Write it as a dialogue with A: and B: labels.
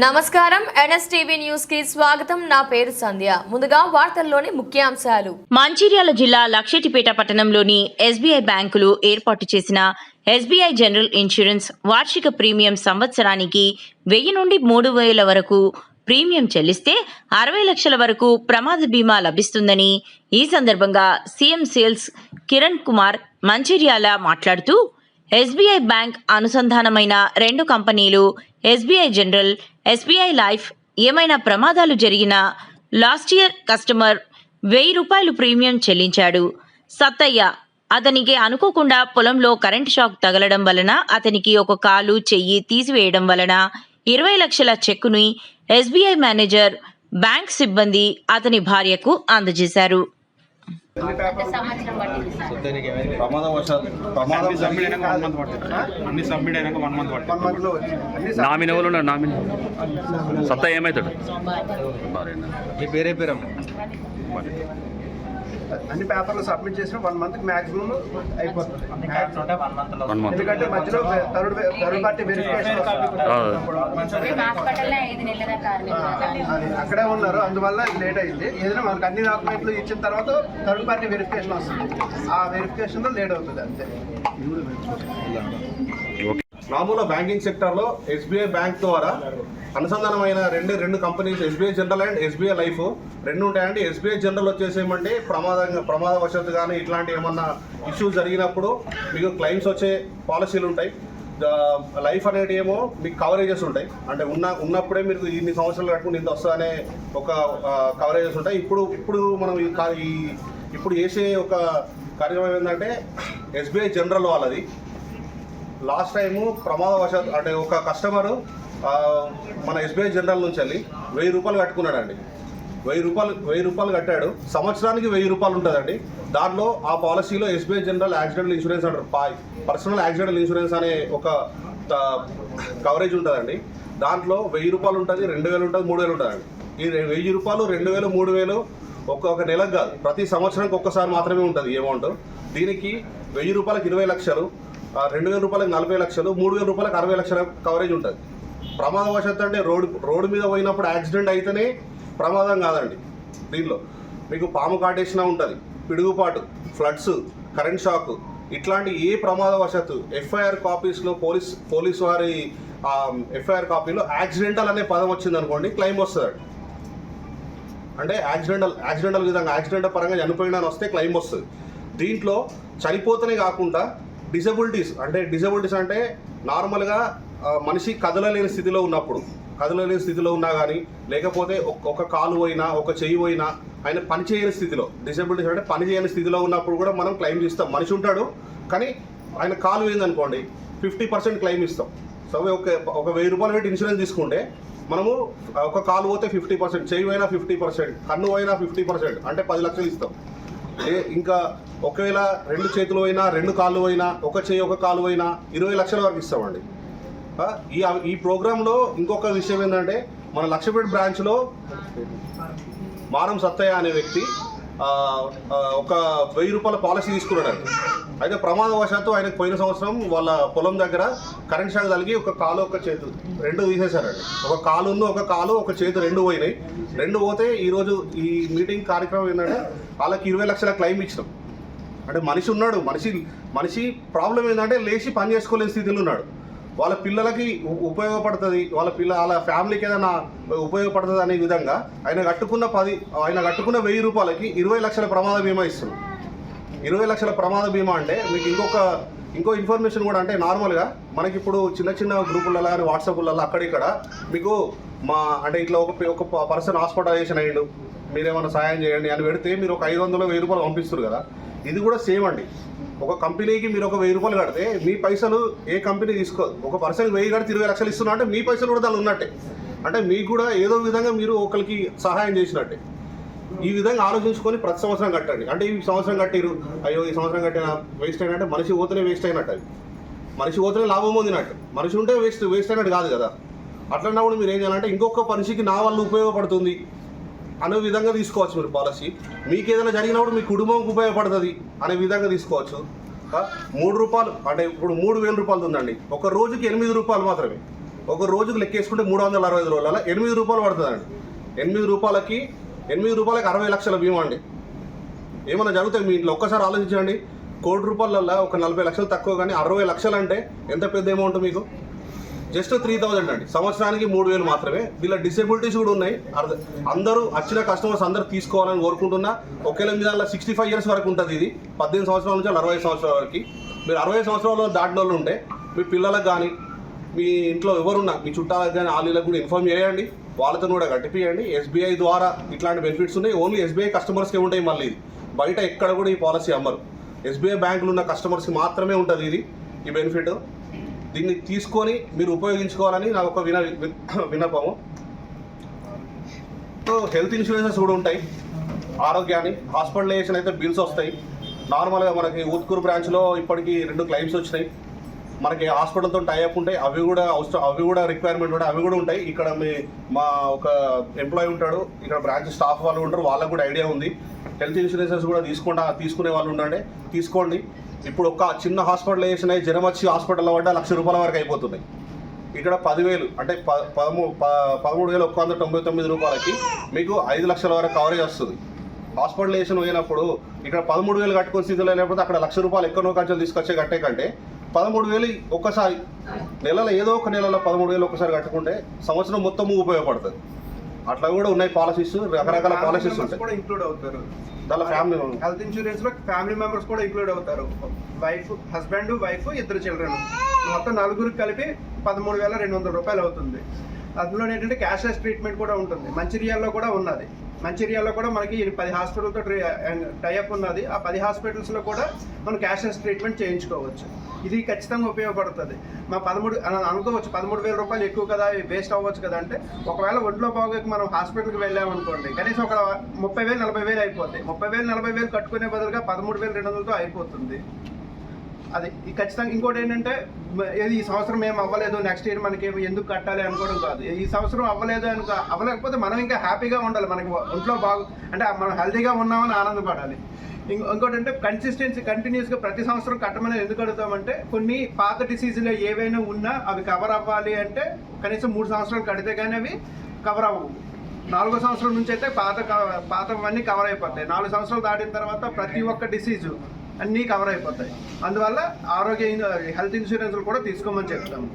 A: నమస్కారం NSTV news కి స్వాగతం. నా పేరు సంధ్య. ముందుగా వార్తల్లోని ముఖ్యాంశాలు.
B: మంచిర్యాల జిల్లా లక్షెట్టిపేట పట్టణంలోని ఎస్బీఐ బ్యాంకులు ఏర్పాటు చేసిన ఎస్బీఐ జనరల్ ఇన్సూరెన్స్ వార్షిక ప్రీమియం సంవత్సరానికి 1000 నుండి 3000 వరకు ప్రీమియం చెల్లిస్తే 60 లక్షల వరకు ప్రమాద బీమా లభిస్తుందని ఈ సందర్భంగా సీఎం సేల్స్ కిరణ్ కుమార్ మంచిర్యాల మాట్లాడుతూ ఎస్బీఐ బ్యాంక్ అనుసంధానమైన 2 కంపెనీలు ఎస్బీఐ జనరల్, ఎస్బీఐ లైఫ్ ఏమైనా ప్రమాదాలు జరిగినా లాస్ట్ ఇయర్ కస్టమర్ 1000 రూపాయలు ప్రీమియం చెల్లించాడు. సత్తయ్య అతనికి అనుకోకుండా పొలంలో కరెంట్ షాక్ తగలడం వలన అతనికి ఒక కాలు చెయ్యి తీసివేయడం వలన 20 లక్షల చెక్కుని ఎస్బీఐ మేనేజర్, బ్యాంక్ సిబ్బంది అతని భార్యకు అందజేశారు.
C: సత్తా ఏమవుతాడు?
D: అన్ని పేపర్లు సబ్మిట్ చేసిన 1 month మాక్సిమం అయిపోతుంది. ఎందుకంటే మధ్యలో థర్డ్ పార్టీ వెరిఫికేషన్ అక్కడే ఉన్నారు, అందువల్ల లేట్ అయింది. ఏదైనా మనకు అన్ని డాక్యుమెంట్లు ఇచ్చిన తర్వాత థర్డ్ పార్టీ వెరిఫికేషన్ వస్తుంది. ఆ వెరిఫికేషన్ లో లేట్ అవుతుంది అంతే.
E: మామూలు బ్యాంకింగ్ సెక్టర్లో ఎస్బీఐ బ్యాంక్ ద్వారా అనుసంధానమైన రెండు companies SBI general and SBI life రెండు ఉంటాయండి. ఎస్బీఐ జనరల్ వచ్చేసేమంటే ప్రమాదవశాత్తు కానీ ఇట్లాంటి ఏమన్నా ఇష్యూస్ జరిగినప్పుడు మీకు క్లెయిమ్స్ వచ్చే పాలసీలు ఉంటాయి. లైఫ్ అనేది ఏమో మీకు కవరేజెస్ ఉంటాయి, అంటే ఉన్నప్పుడే మీరు ఇన్ని సంవత్సరాలు కట్టుకుని ఇంత వస్తుందనే ఒక కవరేజెస్ ఉంటాయి. ఇప్పుడు మనం ఇప్పుడు చేసే ఒక కార్యక్రమం ఏంటంటే ఎస్బీఐ జనరల్ వాళ్ళది లాస్ట్ టైము ప్రమాదవశాత్తు అంటే ఒక కస్టమరు మన ఎస్బీఐ జనరల్ నుంచి వెళ్ళి 1000 రూపాయలు కట్టుకున్నాడండి. 1000 రూపాయలు కట్టాడు. సంవత్సరానికి 1000 రూపాయలు ఉంటుందండి. దాంట్లో ఆ పాలసీలో ఎస్బీఐ జనరల్ యాక్సిడెంటల్ ఇన్సూరెన్స్ అంటారు, పర్సనల్ యాక్సిడెంటల్ ఇన్సూరెన్స్ అనే ఒక కవరేజ్ ఉంటుందండి. దాంట్లో 1000 రూపాయలు ఉంటుంది, 2000 ఉంటుంది, 3000 ఉంటుందండి. ఈ 1000 రూపాయలు, 2000, 3000 ఒక నెలకు కాదు, ప్రతి సంవత్సరానికి ఒక్కసారి మాత్రమే ఉంటుంది ఈ అమౌంట్. దీనికి 1000 రూపాయలకు 20 లక్షలు, 2000 రూపాయలకు 40 లక్షలు, 3000 రూపాయలకు 60 లక్షల కవరేజ్ ఉంటుంది. ప్రమాదవశాత్తు అంటే రోడ్డు మీద పోయినప్పుడు యాక్సిడెంట్ అయితేనే ప్రమాదం కాదండి. దీనిలో మీకు పాము కాటేసినా ఉంటుంది, పిడుగుపాటు, ఫ్లడ్స్, కరెంట్ షాక్, ఇట్లాంటి ఏ ప్రమాదవశాత్తు ఎఫ్ఐఆర్ కాపీస్లో పోలీస్ వారి ఎఫ్ఐఆర్ కాపీలో యాక్సిడెంటల్ అనే పదం వచ్చింది అనుకోండి, క్లెయిమ్ వస్తుంది. అంటే యాక్సిడెంటల్ విధంగా యాక్సిడెంటల్ పరంగా చనిపోయినా వస్తే క్లెయిమ్ వస్తుంది. దీంట్లో చనిపోతేనే కాకుండా డిజబిలిటీస్ అంటే నార్మల్గా మనిషి కదలలేని స్థితిలో ఉన్నా కానీ, లేకపోతే ఒక కాలు పోయినా, ఒక చెయ్యి పోయినా, ఆయన పని చేయని స్థితిలో, డిజబిలిటీస్ అంటే పని చేయని స్థితిలో ఉన్నప్పుడు కూడా మనం క్లెయిమ్ ఇస్తాం. మనిషి ఉంటాడు కానీ ఆయన కాలు పోయిందనుకోండి 50% క్లెయిమ్ ఇస్తాం. సో ఒక 1000 రూపాయలు పెట్టి ఇన్సూరెన్స్ తీసుకుంటే మనము ఒక కాలు పోతే 50%, చెయ్యి పోయినా 50%, కన్ను పోయినా 50%, అంటే 10 లక్షలు ఇస్తాం. ఇంకా ఒకవేళ 2 చేతులు పోయినా, 2 కాళ్ళు పోయినా, ఒక చెయ్యి ఒక కాలు పోయినా 20 లక్షల వరకు ఇస్తామండి. ఈ ప్రోగ్రాంలో ఇంకొక విషయం ఏంటంటే మన లక్షపేట బ్రాంచ్లో మారం సత్తయ్య అనే వ్యక్తి ఒక 1000 రూపాయల పాలసీ తీసుకున్నాడండి. అయితే ప్రమాదవశాత్తు ఆయనకు పోయిన సంవత్సరం వాళ్ళ పొలం దగ్గర కరెంట్ షాక్ తగిలి ఒక కాలు ఒక చేతు 2 తీసేశారండి. ఒక కాలు ఒక చేతు 2 పోయినాయి. 2 పోతే ఈరోజు ఈ మీటింగ్ కార్యక్రమం ఏంటంటే వాళ్ళకి 20 లక్షల క్లెయిమ్ ఇచ్చినాం. అంటే మనిషి ఉన్నాడు, మనిషి ప్రాబ్లం ఏంటంటే లేచి పని చేసుకోలేని స్థితిలో ఉన్నాడు. వాళ్ళ పిల్లలకి ఉపయోగపడుతుంది, వాళ్ళ ఫ్యామిలీకి ఏదైనా ఉపయోగపడుతుంది అనే విధంగా ఆయన కట్టుకున్న 1000 రూపాయలకి 20 లక్షల ప్రమాద బీమా ఇస్తున్నాం. 20 లక్షల ప్రమాద బీమా అంటే మీకు ఇంకో ఇన్ఫర్మేషన్ కూడా, అంటే నార్మల్గా మనకి ఇప్పుడు చిన్న గ్రూపులలో కానీ వాట్సాప్లలో అక్కడిక్కడ మీకు అంటే ఇట్లా ఒక పర్సన్ హాస్పిటలైజేషన్ అయ్యిండు, మీరేమైనా సాయం చేయండి అని పెడితే మీరు ఒక 500, 1000 రూపాయలు పంపిస్తారు కదా. ఇది కూడా సేమ్ అండి. ఒక కంపెనీకి మీరు ఒక 1000 రూపాయలు కడితే మీ పైసలు ఏ కంపెనీ తీసుకోదు. ఒక పర్సన్కి 1000 కడితే 20 లక్షలు ఇస్తున్నా అంటే మీ పైసలు కూడా దాన్ని ఉన్నట్టే. అంటే మీకు కూడా ఏదో విధంగా మీరు ఒకరికి సహాయం చేసినట్టే. ఈ విధంగా ఆలోచించుకొని ప్రతి సంవత్సరం కట్టండి. అంటే ఈ సంవత్సరం కట్టిరు, అయ్యో ఈ సంవత్సరం కట్టిన వేస్ట్ అయినట్టే, మనిషి పోతేనే వేస్ట్ అయినట్టు, అది మనిషి పోతేనే లాభం పొందినట్టు. మనిషి ఉంటే వేస్ట్ అయినట్టు కాదు కదా. అట్లన్నప్పుడు మీరు ఏం చేయాలంటే ఇంకొక మనిషికి నా వల్ల ఉపయోగపడుతుంది అనే విధంగా తీసుకోవచ్చు మీరు పాలసీ. మీకు ఏదైనా జరిగినప్పుడు మీ కుటుంబంకి ఉపయోగపడుతుంది అనే విధంగా తీసుకోవచ్చు. 3 రూపాయలు అంటే ఇప్పుడు 3000 రూపాయలు ఉందండి, ఒక రోజుకి 8 రూపాయలు మాత్రమే. ఒక రోజుకు లెక్కేసుకుంటే 365 రోజుల 8 రూపాయలు పడుతుందండి. 8 రూపాయలకి 60 లక్షల బీమా అండి. ఏమన్నా జరుగుతాయి మీ ఇంట్లో? ఒక్కసారి ఆలోచించండి. ₹1,00,00,000 ఒక 40 లక్షలు తక్కువ, కానీ 60 లక్షలు అంటే ఎంత పెద్ద అమౌంట్ మీకు? జస్ట్ 3,000 అండి, సంవత్సరానికి 3,000 మాత్రమే. దీనిలో డిసేబిలిటీస్ కూడా ఉన్నాయి. అందరూ వచ్చిన కస్టమర్స్ అందరూ తీసుకోవాలని కోరుకుంటున్నా. ఒకవేళ మీ దాంట్లో 65 ఇయర్స్ వరకు ఉంటుంది. ఇది 18 సంవత్సరాల నుంచి 60 సంవత్సరాల వరకు. మీరు 60 సంవత్సరాలు దాటిన వాళ్ళు ఉంటే మీ పిల్లలకు కానీ మీ ఇంట్లో ఎవరున్నా మీ చుట్టాలకు కానీ వాళ్ళకి కూడా ఇన్ఫార్మ్ చేయండి, వాళ్ళతో కూడా కట్టిపియండి. SBI ద్వారా ఇట్లాంటి బెనిఫిట్స్ ఉన్నాయి. ఓన్లీ SBI కస్టమర్స్కే ఉంటాయి. మళ్ళీ ఇది బయట ఎక్కడ కూడా ఈ పాలసీ అమ్మరు. SBI బ్యాంకులు ఉన్న కస్టమర్స్కి మాత్రమే ఉంటుంది ఇది ఈ బెనిఫిట్. దీన్ని తీసుకొని మీరు ఉపయోగించుకోవాలని నాకు ఒక విన్నపము. సో హెల్త్ ఇన్సూరెన్సెస్ కూడా ఉంటాయి. ఆరోగ్యాన్ని హాస్పిటలైజేషన్ అయితే బిల్స్ వస్తాయి. నార్మల్గా మనకి ఊత్కూరు బ్రాంచ్లో ఇప్పటికీ 2 క్లెయిమ్స్ వచ్చినాయి. మనకి హాస్పిటల్తో టైఅప్ ఉంటాయి. అవి కూడా రిక్వైర్మెంట్ ఉంటాయి. అవి కూడా ఉంటాయి. ఇక్కడ మా ఒక ఎంప్లాయీ ఉంటాడు, ఇక్కడ బ్రాంచ్ స్టాఫ్ వాళ్ళు ఉంటారు, వాళ్ళకు కూడా ఐడియా ఉంది. హెల్త్ ఇన్సూరెన్సెస్ కూడా తీసుకునే వాళ్ళు ఉండండి, తీసుకోండి. ఇప్పుడు ఒక చిన్న హాస్పిటలైజేషన్ అయ్యి జ్వరం వచ్చి హాస్పిటల్లో పడ్డ ₹1,00,000 వరకు అయిపోతున్నాయి. ఇక్కడ 10,000 అంటే 13,199 రూపాయలకి మీకు 5 లక్షల వరకు కవరేజ్ వస్తుంది. హాస్పిటలైజేషన్ పోయినప్పుడు ఇక్కడ 13,000 కట్టుకునే స్థితిలో లేకపోతే అక్కడ ₹1,00,000 ఎక్కడో ఖర్చులు తీసుకొచ్చే కట్టే కంటే 13,000 ఒక్కసారి నెలలో ఏదో ఒక నెలలో 13,000 ఒక్కసారి కట్టుకుంటే సంవత్సరం మొత్తం ఉపయోగపడుతుంది. అట్లా కూడా ఉన్నాయి పాలసీస్, రకరకాల పాలసీస్ ఉంటాయి.
D: కూడా ఇంక్లూడ్ అవుతారు
E: దాని ఫ్యామిలీ
D: హెల్త్ ఇన్సూరెన్స్ లో. ఫ్యామిలీ మెంబర్స్ కూడా ఇంక్లూడ్ అవుతారు. హస్బెండ్, వైఫ్, 2 చిల్డ్రన్, మొత్తం 4 కలిపి 13,200 రూపాయలు అవుతుంది. అందులో ఏంటంటే క్యాష్లెస్ ట్రీట్మెంట్ కూడా ఉంటుంది. మంచిర్యాలలో కూడా ఉన్నది. మంచిర్యాలలో కూడా మనకి 10 హాస్పిటల్తో టైఅప్ ఉన్నది. ఆ 10 హాస్పిటల్స్లో కూడా మనం క్యాష్లెస్ ట్రీట్మెంట్ చేయించుకోవచ్చు. ఇది ఖచ్చితంగా ఉపయోగపడుతుంది. మా 13 అనుకోవచ్చు 13,000 రూపాయలు ఎక్కువ కదా, వేస్ట్ అవ్వచ్చు కదా అంటే, ఒకవేళ ఒంట్లో బాగోక మనం హాస్పిటల్కి వెళ్ళామనుకోండి, కనీసం ఒక 30,000 40,000 అయిపోతాయి. 30,000 40,000 కట్టుకునే బదులుగా 13,200తో అయిపోతుంది. అది ఖచ్చితంగా. ఇంకోటి ఏంటంటే ఈ సంవత్సరం ఏం అవ్వలేదు, నెక్స్ట్ ఇయర్ మనకి ఎందుకు కట్టాలి అనుకోవడం కాదు. ఈ సంవత్సరం అవ్వలేదు అవ్వలేకపోతే మనం ఇంకా హ్యాపీగా ఉండాలి. మనకి ఒంట్లో అంటే మనం హెల్తీగా ఉన్నామని ఆనందపడాలి. ఇంకోటి అంటే కంటిన్యూస్గా ప్రతి సంవత్సరం కట్టమని ఎందుకు అడుగుతామంటే, కొన్ని పాత డిసీజులు ఏవైనా ఉన్నా అవి కవర్ అవ్వాలి అంటే కనీసం 3 సంవత్సరాలు కడితే కానీ అవి కవర్ అవ్వవు. 4వ సంవత్సరం నుంచి అయితే పాతవన్నీ కవర్ అయిపోతాయి. 4 సంవత్సరాలు దాటిన తర్వాత ప్రతి ఒక్క డిసీజు అన్నీ కవర్ అయిపోతాయి. అందువల్ల హెల్త్ ఇన్సూరెన్స్లు కూడా తీసుకోమని చెప్తాము.